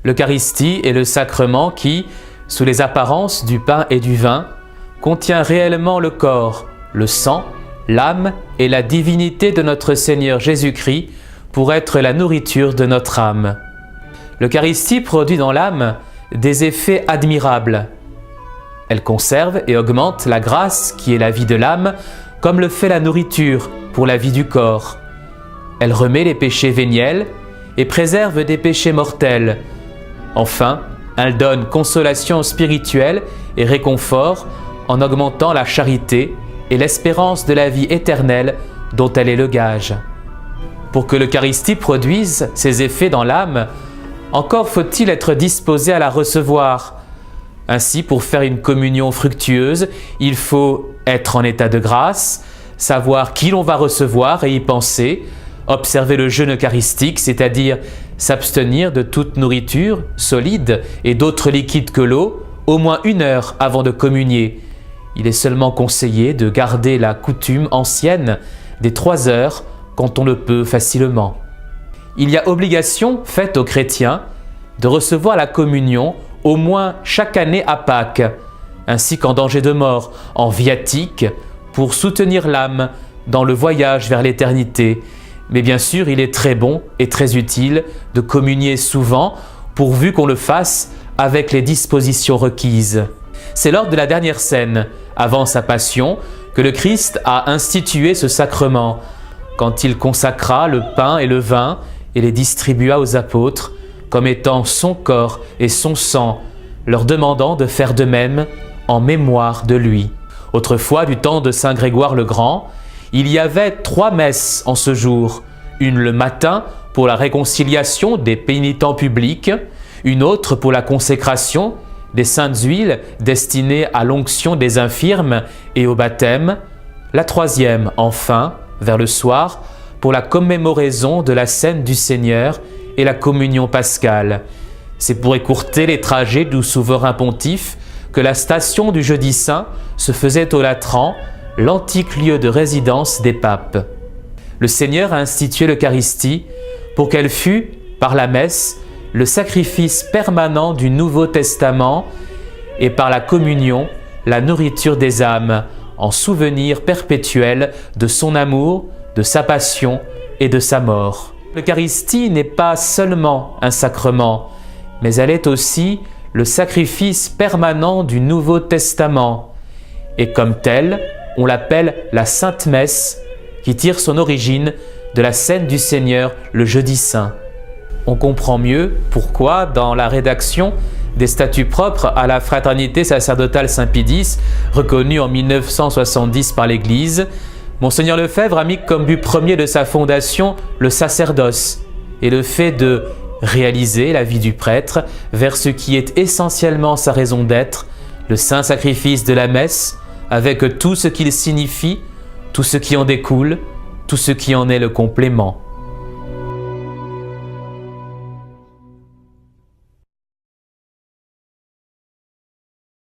L'Eucharistie est le sacrement qui, sous les apparences du pain et du vin, contient réellement le corps, le sang, l'âme et la divinité de notre Seigneur Jésus-Christ pour être la nourriture de notre âme. L'Eucharistie produit dans l'âme des effets admirables. Elle conserve et augmente la grâce qui est la vie de l'âme, comme le fait la nourriture pour la vie du corps. Elle remet les péchés véniels et préserve des péchés mortels. Enfin, elle donne consolation spirituelle et réconfort en augmentant la charité et l'espérance de la vie éternelle dont elle est le gage. Pour que l'Eucharistie produise ses effets dans l'âme, encore faut-il être disposé à la recevoir. Ainsi, pour faire une communion fructueuse, il faut être en état de grâce, savoir qui l'on va recevoir et y penser, observer le jeûne eucharistique, c'est-à-dire s'abstenir de toute nourriture solide et d'autres liquides que l'eau, au moins 1 heure avant de communier. Il est seulement conseillé de garder la coutume ancienne des 3 heures quand on le peut facilement. Il y a obligation faite aux chrétiens de recevoir la communion au moins chaque année à Pâques, ainsi qu'en danger de mort, en viatique, pour soutenir l'âme dans le voyage vers l'éternité. Mais bien sûr, il est très bon et très utile de communier souvent, pourvu qu'on le fasse avec les dispositions requises. C'est lors de la dernière scène, avant sa passion, que le Christ a institué ce sacrement, quand il consacra le pain et le vin et les distribua aux apôtres, comme étant son corps et son sang, leur demandant de faire de même en mémoire de lui. Autrefois, du temps de saint Grégoire le Grand, il y avait 3 messes en ce jour, une le matin pour la réconciliation des pénitents publics, une autre pour la consécration des saintes huiles destinées à l'onction des infirmes et au baptême, la 3e, enfin, vers le soir, pour la commémoraison de la scène du Seigneur et la communion pascale. C'est pour écourter les trajets du souverain pontife que la station du Jeudi Saint se faisait au Latran, l'antique lieu de résidence des papes. Le Seigneur a institué l'Eucharistie pour qu'elle fût, par la messe, le sacrifice permanent du Nouveau Testament et par la communion, la nourriture des âmes, en souvenir perpétuel de son amour, de sa passion et de sa mort. L'Eucharistie n'est pas seulement un sacrement, mais elle est aussi le sacrifice permanent du Nouveau Testament. Et comme telle, on l'appelle la Sainte Messe, qui tire son origine de la scène du Seigneur le Jeudi Saint. On comprend mieux pourquoi, dans la rédaction des statuts propres à la fraternité sacerdotale Saint-Pédis, reconnue en 1970 par l'Église, Monseigneur Lefebvre a mis comme but premier de sa fondation le sacerdoce et le fait de réaliser la vie du prêtre vers ce qui est essentiellement sa raison d'être, le saint sacrifice de la messe, avec tout ce qu'il signifie, tout ce qui en découle, tout ce qui en est le complément.